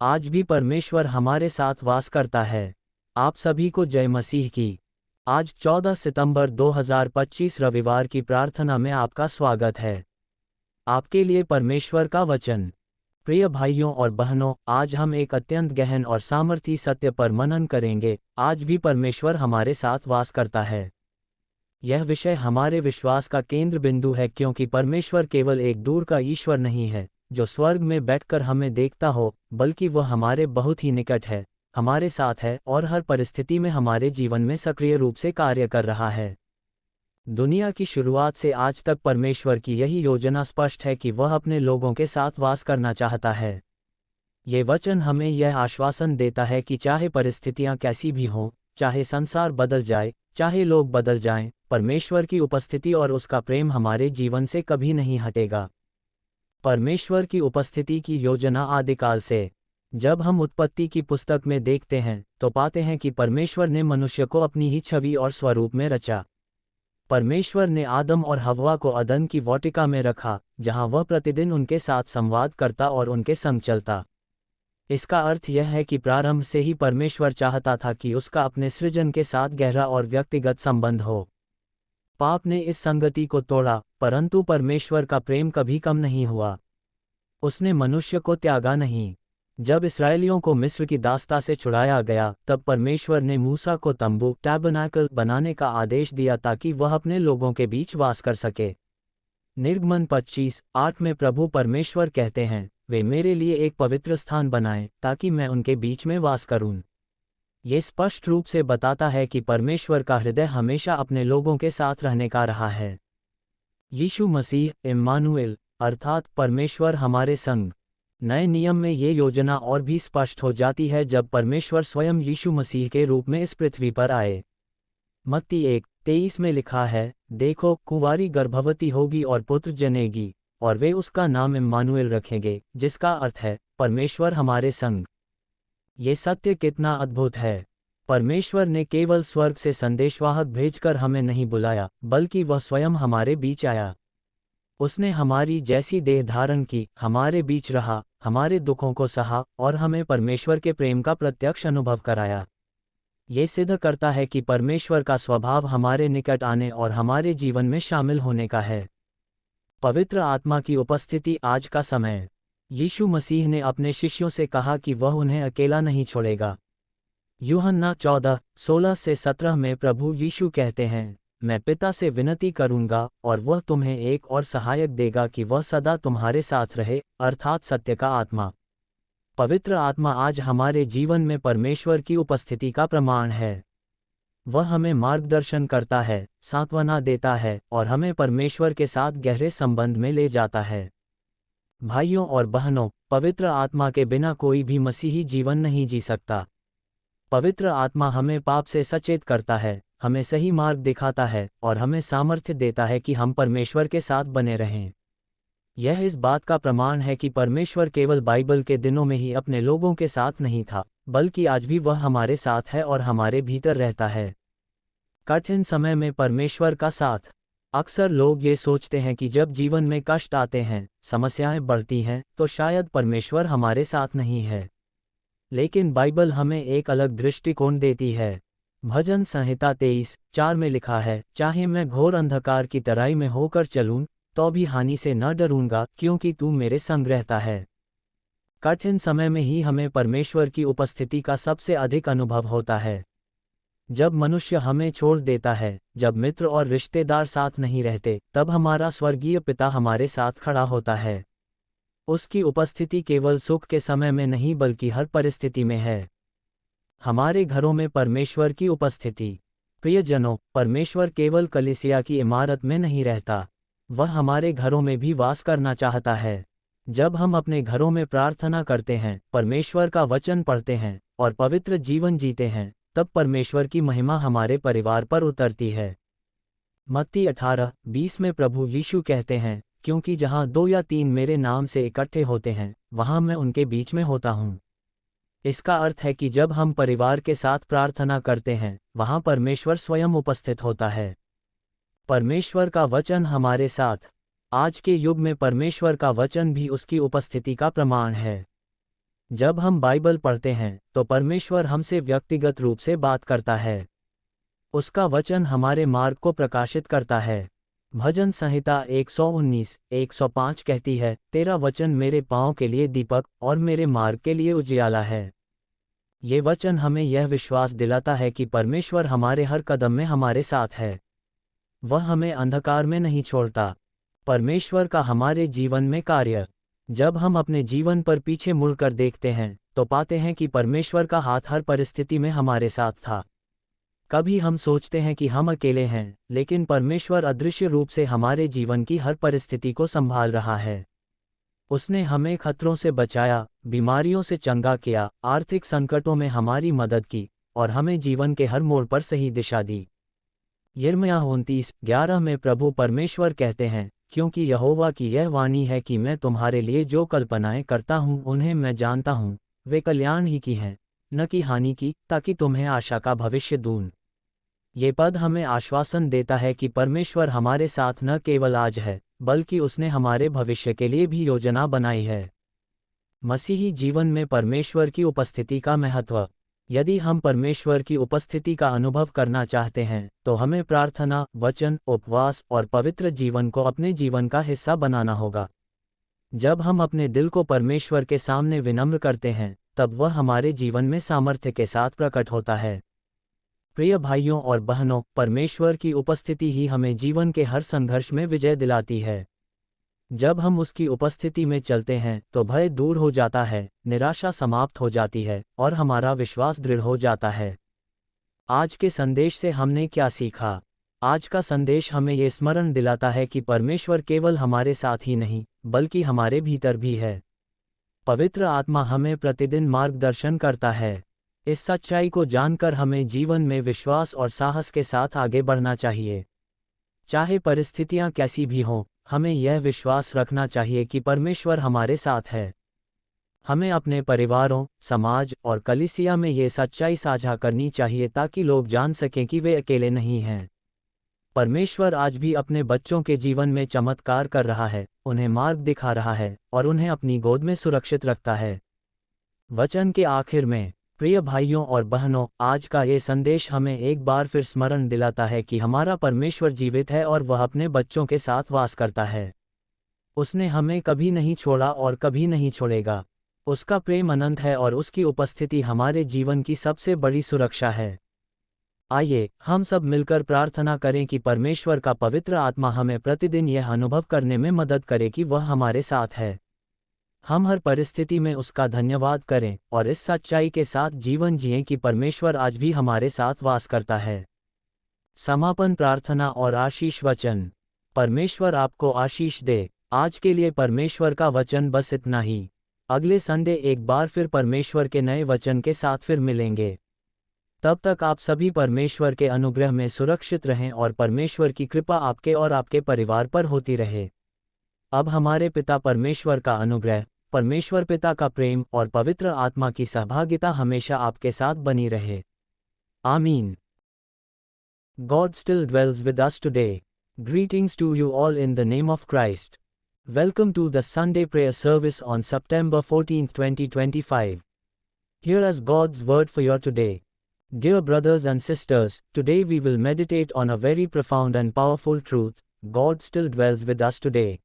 आज भी परमेश्वर हमारे साथ वास करता है। आप सभी को जय मसीह की। आज 14 सितंबर 2025 रविवार की प्रार्थना में आपका स्वागत है। आपके लिए परमेश्वर का वचन। प्रिय भाइयों और बहनों, आज हम एक अत्यंत गहन और सामर्थी सत्य पर मनन करेंगे। आज भी परमेश्वर हमारे साथ वास करता है। यह विषय हमारे विश्वास का केंद्र बिंदु है, क्योंकि परमेश्वर केवल एक दूर का ईश्वर नहीं है जो स्वर्ग में बैठकर हमें देखता हो, बल्कि वह हमारे बहुत ही निकट है, हमारे साथ है और हर परिस्थिति में हमारे जीवन में सक्रिय रूप से कार्य कर रहा है। दुनिया की शुरुआत से आज तक परमेश्वर की यही योजना स्पष्ट है कि वह अपने लोगों के साथ वास करना चाहता है। ये वचन हमें यह आश्वासन देता है कि चाहे परिस्थितियां कैसी भी हों, चाहे संसार बदल जाए, चाहे लोग बदल जाएं, परमेश्वर की उपस्थिति और उसका प्रेम हमारे जीवन से कभी नहीं हटेगा। परमेश्वर की उपस्थिति की योजना आदिकाल से। जब हम उत्पत्ति की पुस्तक में देखते हैं तो पाते हैं कि परमेश्वर ने मनुष्य को अपनी ही छवि और स्वरूप में रचा। परमेश्वर ने आदम और हव्वा को अदन की वाटिका में रखा, जहां वह प्रतिदिन उनके साथ संवाद करता और उनके संग चलता। इसका अर्थ यह है कि प्रारंभ से ही परमेश्वर चाहता था कि उसका अपने सृजन के साथ गहरा और व्यक्तिगत संबंध हो। पाप ने इस संगति को तोड़ा, परंतु परमेश्वर का प्रेम कभी कम नहीं हुआ। उसने मनुष्य को त्यागा नहीं। जब इस्राएलियों को मिस्र की दास्ता से छुड़ाया गया, तब परमेश्वर ने मूसा को तंबू टैबरनेकल बनाने का आदेश दिया ताकि वह अपने लोगों के बीच वास कर सके। निर्गमन 25:8 में प्रभु परमेश्वर कहते हैं, वे मेरे लिए एक पवित्र स्थान बनाएं ताकि मैं उनके बीच में वास करूं। ये स्पष्ट रूप से बताता है कि परमेश्वर का हृदय हमेशा अपने लोगों के साथ रहने का रहा है। यीशु मसीह इम्मानुएल अर्थात परमेश्वर हमारे संग। नए नियम में ये योजना और भी स्पष्ट हो जाती है जब परमेश्वर स्वयं यीशु मसीह के रूप में इस पृथ्वी पर आए। मत्ती 1:23 में लिखा है, देखो, कुंवारी गर्भवती होगी और पुत्र जनेगी, और वे उसका नाम इम्मानुएल रखेंगे, जिसका अर्थ है परमेश्वर हमारे संग। ये सत्य कितना अद्भुत है। परमेश्वर ने केवल स्वर्ग से संदेशवाहक भेजकर हमें नहीं बुलाया, बल्कि वह स्वयं हमारे बीच आया। उसने हमारी जैसी देह धारण की, हमारे बीच रहा, हमारे दुखों को सहा और हमें परमेश्वर के प्रेम का प्रत्यक्ष अनुभव कराया। ये सिद्ध करता है कि परमेश्वर का स्वभाव हमारे निकट आने और हमारे जीवन में शामिल होने का है। पवित्र आत्मा की उपस्थिति। आज का समय। यीशु मसीह ने अपने शिष्यों से कहा कि वह उन्हें अकेला नहीं छोड़ेगा। यूहन्ना 14:16-17 में प्रभु यीशु कहते हैं, मैं पिता से विनती करूंगा और वह तुम्हें एक और सहायक देगा कि वह सदा तुम्हारे साथ रहे, अर्थात सत्य का आत्मा। पवित्र आत्मा आज हमारे जीवन में परमेश्वर की उपस्थिति का प्रमाण है। वह हमें मार्गदर्शन करता है, सांत्वना देता है और हमें परमेश्वर के साथ गहरे संबंध में ले जाता है। भाइयों और बहनों, पवित्र आत्मा के बिना कोई भी मसीही जीवन नहीं जी सकता। पवित्र आत्मा हमें पाप से सचेत करता है, हमें सही मार्ग दिखाता है और हमें सामर्थ्य देता है कि हम परमेश्वर के साथ बने रहें। यह इस बात का प्रमाण है कि परमेश्वर केवल बाइबल के दिनों में ही अपने लोगों के साथ नहीं था, बल्कि आज भी वह हमारे साथ है और हमारे भीतर रहता है। कठिन समय में परमेश्वर का साथ। अक्सर लोग ये सोचते हैं कि जब जीवन में कष्ट आते हैं, समस्याएं बढ़ती हैं, तो शायद परमेश्वर हमारे साथ नहीं है। लेकिन बाइबल हमें एक अलग दृष्टिकोण देती है। भजन संहिता 23:4 में लिखा है, चाहे मैं घोर अंधकार की तराई में होकर चलूं, तो भी हानि से न डरूंगा, क्योंकि तू मेरे संग रहता है। कठिन समय में ही हमें परमेश्वर की उपस्थिति का सबसे अधिक अनुभव होता है। जब मनुष्य हमें छोड़ देता है, जब मित्र और रिश्तेदार साथ नहीं रहते, तब हमारा स्वर्गीय पिता हमारे साथ खड़ा होता है। उसकी उपस्थिति केवल सुख के समय में नहीं बल्कि हर परिस्थिति में है। हमारे घरों में परमेश्वर की उपस्थिति। प्रियजनों, परमेश्वर केवल कलीसिया की इमारत में नहीं रहता, वह हमारे घरों में भी वास करना चाहता है। जब हम अपने घरों में प्रार्थना करते हैं, परमेश्वर का वचन पढ़ते हैं और पवित्र जीवन जीते हैं, तब परमेश्वर की महिमा हमारे परिवार पर उतरती है। मत्ती 18:20 में प्रभु यीशु कहते हैं, क्योंकि जहां 2 या 3 मेरे नाम से इकट्ठे होते हैं, वहां मैं उनके बीच में होता हूं। इसका अर्थ है कि जब हम परिवार के साथ प्रार्थना करते हैं, वहां परमेश्वर स्वयं उपस्थित होता है। परमेश्वर का वचन हमारे साथ। आज के युग में परमेश्वर का वचन भी उसकी उपस्थिति का प्रमाण है। जब हम बाइबल पढ़ते हैं तो परमेश्वर हमसे व्यक्तिगत रूप से बात करता है। उसका वचन हमारे मार्ग को प्रकाशित करता है। भजन संहिता 119:105 कहती है, तेरा वचन मेरे पाँव के लिए दीपक और मेरे मार्ग के लिए उजियाला है। ये वचन हमें यह विश्वास दिलाता है कि परमेश्वर हमारे हर कदम में हमारे साथ है। वह हमें अंधकार में नहीं छोड़ता। परमेश्वर का हमारे जीवन में कार्य। जब हम अपने जीवन पर पीछे मुड़कर देखते हैं तो पाते हैं कि परमेश्वर का हाथ हर परिस्थिति में हमारे साथ था। कभी हम सोचते हैं कि हम अकेले हैं, लेकिन परमेश्वर अदृश्य रूप से हमारे जीवन की हर परिस्थिति को संभाल रहा है। उसने हमें खतरों से बचाया, बीमारियों से चंगा किया, आर्थिक संकटों में हमारी मदद की और हमें जीवन के हर मोड़ पर सही दिशा दी। यिर्मयाह 29:11 में प्रभु परमेश्वर कहते हैं, क्योंकि यहोवा की यह वाणी है कि मैं तुम्हारे लिए जो कल्पनाएं करता हूँ उन्हें मैं जानता हूँ, वे कल्याण ही की हैं, न कि हानि की, ताकि तुम्हें आशा का भविष्य दूं। ये पद हमें आश्वासन देता है कि परमेश्वर हमारे साथ न केवल आज है, बल्कि उसने हमारे भविष्य के लिए भी योजना बनाई है। मसीही जीवन में परमेश्वर की उपस्थिति का महत्व। यदि हम परमेश्वर की उपस्थिति का अनुभव करना चाहते हैं तो हमें प्रार्थना, वचन, उपवास और पवित्र जीवन को अपने जीवन का हिस्सा बनाना होगा। जब हम अपने दिल को परमेश्वर के सामने विनम्र करते हैं तब वह हमारे जीवन में सामर्थ्य के साथ प्रकट होता है। प्रिय भाइयों और बहनों, परमेश्वर की उपस्थिति ही हमें जीवन के हर संघर्ष में विजय दिलाती है। जब हम उसकी उपस्थिति में चलते हैं तो भय दूर हो जाता है, निराशा समाप्त हो जाती है और हमारा विश्वास दृढ़ हो जाता है। आज के संदेश से हमने क्या सीखा? आज का संदेश हमें ये स्मरण दिलाता है कि परमेश्वर केवल हमारे साथ ही नहीं, बल्कि हमारे भीतर भी है। पवित्र आत्मा हमें प्रतिदिन मार्गदर्शन करता है। इस सच्चाई को जानकर हमें जीवन में विश्वास और साहस के साथ आगे बढ़ना चाहिए। चाहे परिस्थितियां कैसी भी हों, हमें यह विश्वास रखना चाहिए कि परमेश्वर हमारे साथ है। हमें अपने परिवारों, समाज और कलीसिया में ये सच्चाई साझा करनी चाहिए ताकि लोग जान सकें कि वे अकेले नहीं हैं। परमेश्वर आज भी अपने बच्चों के जीवन में चमत्कार कर रहा है, उन्हें मार्ग दिखा रहा है और उन्हें अपनी गोद में सुरक्षित रखता है। वचन के आखिर में, प्रिय भाइयों और बहनों, आज का ये संदेश हमें एक बार फिर स्मरण दिलाता है कि हमारा परमेश्वर जीवित है और वह अपने बच्चों के साथ वास करता है। उसने हमें कभी नहीं छोड़ा और कभी नहीं छोड़ेगा। उसका प्रेम अनंत है और उसकी उपस्थिति हमारे जीवन की सबसे बड़ी सुरक्षा है। आइए हम सब मिलकर प्रार्थना करें कि परमेश्वर का पवित्र आत्मा हमें प्रतिदिन यह अनुभव करने में मदद करे कि वह हमारे साथ है। हम हर परिस्थिति में उसका धन्यवाद करें और इस सच्चाई के साथ जीवन जिएं कि परमेश्वर आज भी हमारे साथ वास करता है। समापन प्रार्थना और आशीष वचन। परमेश्वर आपको आशीष दे। आज के लिए परमेश्वर का वचन बस इतना ही। अगले संडे एक बार फिर परमेश्वर के नए वचन के साथ फिर मिलेंगे। तब तक आप सभी परमेश्वर के अनुग्रह में सुरक्षित रहें और परमेश्वर की कृपा आपके और आपके परिवार पर होती रहे। अब हमारे पिता परमेश्वर का अनुग्रह, परमेश्वर पिता का प्रेम और पवित्र आत्मा की सहभागिता हमेशा आपके साथ बनी रहे। आमीन। God still dwells with us today. Greetings to you all in the name of Christ. Welcome to the Sunday prayer service on September 14, 2025. Here is God's word for you today. Dear brothers and sisters, today we will meditate on a very profound and powerful truth. God still dwells with us today.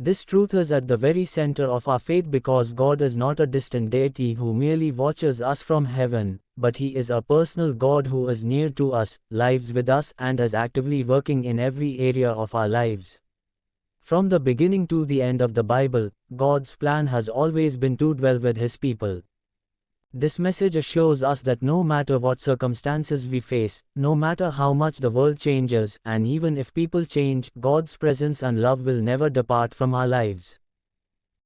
This truth is at the very center of our faith because God is not a distant deity who merely watches us from heaven, but He is a personal God who is near to us, lives with us, and is actively working in every area of our lives. From the beginning to the end of the Bible, God's plan has always been to dwell with His people. This message assures us that no matter what circumstances we face, no matter how much the world changes, and even if people change, God's presence and love will never depart from our lives.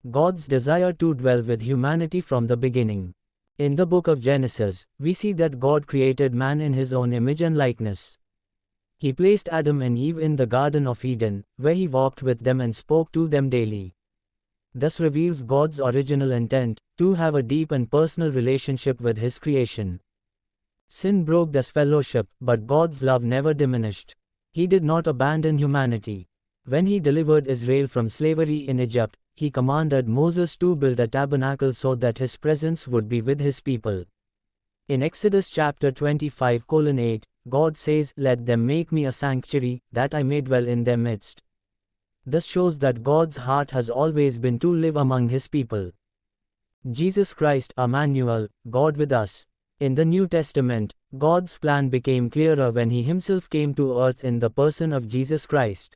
God's desire to dwell with humanity from the beginning. In the book of Genesis, we see that God created man in His own image and likeness. He placed Adam and Eve in the Garden of Eden, where He walked with them and spoke to them daily. This reveals God's original intent, to have a deep and personal relationship with His creation. Sin broke this fellowship, but God's love never diminished. He did not abandon humanity. When He delivered Israel from slavery in Egypt, He commanded Moses to build a tabernacle so that his presence would be with his people. In Exodus chapter 25:8, God says, "Let them make me a sanctuary, that I may dwell in their midst." This shows that God's heart has always been to live among his people. Jesus Christ, Emmanuel, God with us. In the New Testament, God's plan became clearer when he himself came to earth in the person of Jesus Christ.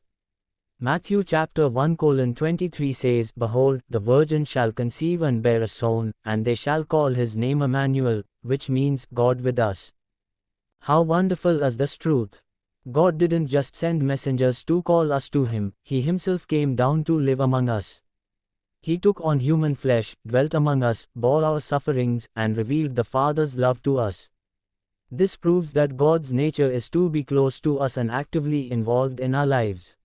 Matthew chapter 1:23 says, "Behold, the virgin shall conceive and bear a son, and they shall call his name Emmanuel," which means God with us. How wonderful is this truth! God didn't just send messengers to call us to him, he himself came down to live among us. He took on human flesh, dwelt among us, bore our sufferings, and revealed the Father's love to us. This proves that God's nature is to be close to us and actively involved in our lives.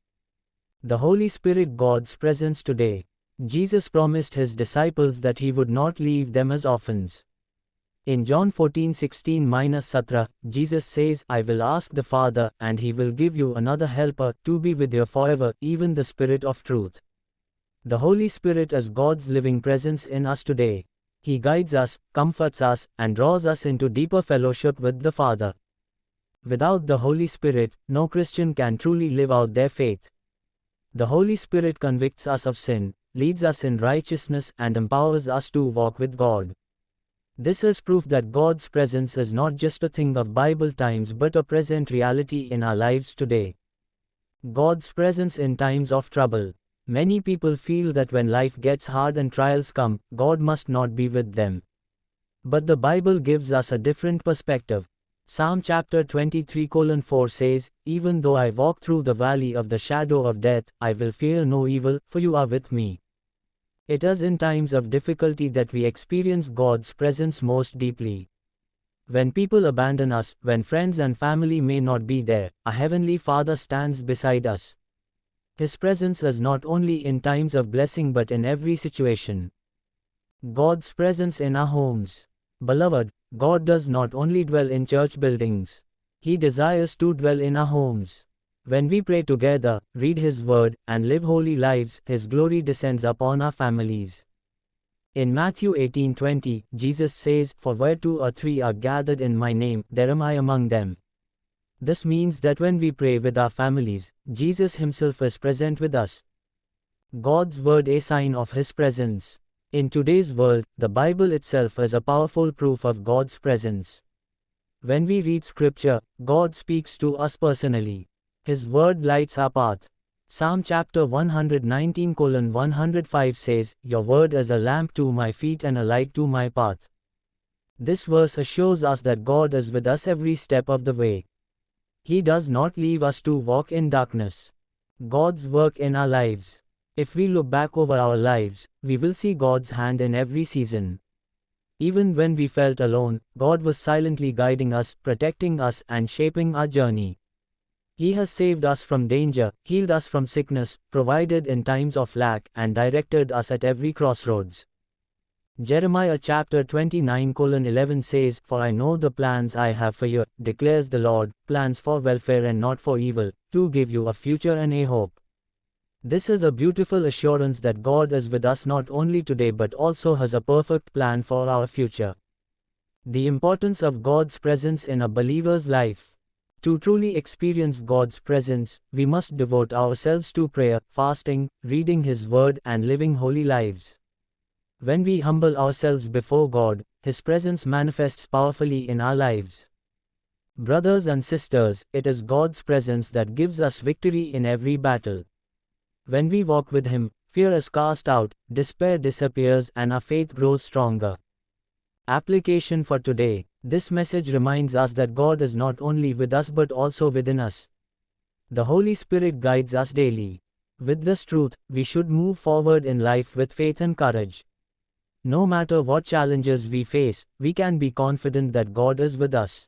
The Holy Spirit, God's presence today. Jesus promised his disciples that he would not leave them as orphans. In John 14:16-17, Jesus says, "I will ask the Father, and he will give you another helper, to be with you forever, even the Spirit of truth." The Holy Spirit is God's living presence in us today. He guides us, comforts us, and draws us into deeper fellowship with the Father. Without the Holy Spirit, no Christian can truly live out their faith. The Holy Spirit convicts us of sin, leads us in righteousness, and empowers us to walk with God. This is proof that God's presence is not just a thing of Bible times but a present reality in our lives today. God's presence in times of trouble. Many people feel that when life gets hard and trials come, God must not be with them. But the Bible gives us a different perspective. Psalm chapter 23:4 says, "Even though I walk through the valley of the shadow of death, I will fear no evil, for you are with me." It is in times of difficulty that we experience God's presence most deeply. When people abandon us, when friends and family may not be there, our Heavenly Father stands beside us. His presence is not only in times of blessing but in every situation. God's presence in our homes. Beloved, God does not only dwell in church buildings. He desires to dwell in our homes. When we pray together, read His Word, and live holy lives, His glory descends upon our families. In Matthew 18:20, Jesus says, "For where 2 or 3 are gathered in my name, there am I among them." This means that when we pray with our families, Jesus Himself is present with us. God's Word, a sign of His presence. In today's world, the Bible itself is a powerful proof of God's presence. When we read Scripture, God speaks to us personally. His Word lights our path. Psalm chapter 119:105 says, "Your word is a lamp to my feet and a light to my path." This verse assures us that God is with us every step of the way. He does not leave us to walk in darkness. God's work in our lives. If we look back over our lives, we will see God's hand in every season. Even when we felt alone, God was silently guiding us, protecting us, and shaping our journey. He has saved us from danger, healed us from sickness, provided in times of lack, and directed us at every crossroads. Jeremiah chapter 29:11 says, "For I know the plans I have for you, declares the Lord, plans for welfare and not for evil, to give you a future and a hope." This is a beautiful assurance that God is with us not only today but also has a perfect plan for our future. The importance of God's presence in a believer's life. To truly experience God's presence, we must devote ourselves to prayer, fasting, reading His Word, and living holy lives. When we humble ourselves before God, His presence manifests powerfully in our lives. Brothers and sisters, it is God's presence that gives us victory in every battle. When we walk with Him, fear is cast out, despair disappears, and our faith grows stronger. Application for today. This message reminds us that God is not only with us but also within us. The Holy Spirit guides us daily. With this truth, we should move forward in life with faith and courage. No matter what challenges we face, we can be confident that God is with us.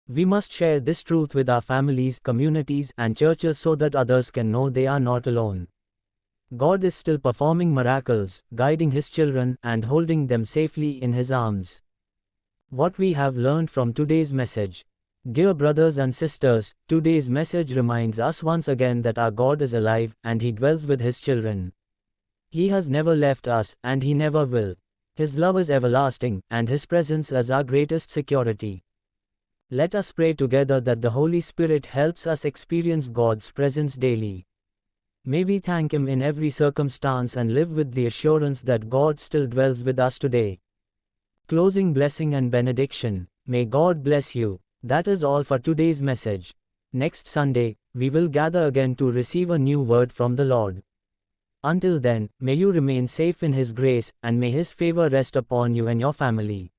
We must share this truth with our families, communities, and churches so that others can know they are not alone. God is still performing miracles, guiding His children, and holding them safely in His arms. What we have learned from today's message. Dear brothers and sisters, today's message reminds us once again that our God is alive, and He dwells with His children. He has never left us, and He never will. His love is everlasting, and His presence is our greatest security. Let us pray together that the Holy Spirit helps us experience God's presence daily. May we thank Him in every circumstance and live with the assurance that God still dwells with us today. Closing blessing and benediction. May God bless you. That is all for today's message. Next Sunday, we will gather again to receive a new word from the Lord. Until then, may you remain safe in His grace, and may His favor rest upon you and your family.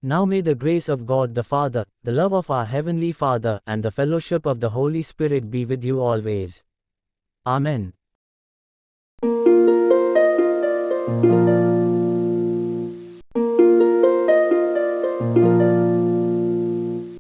Now may the grace of God the Father, the love of our Heavenly Father, and the fellowship of the Holy Spirit be with you always. Amen.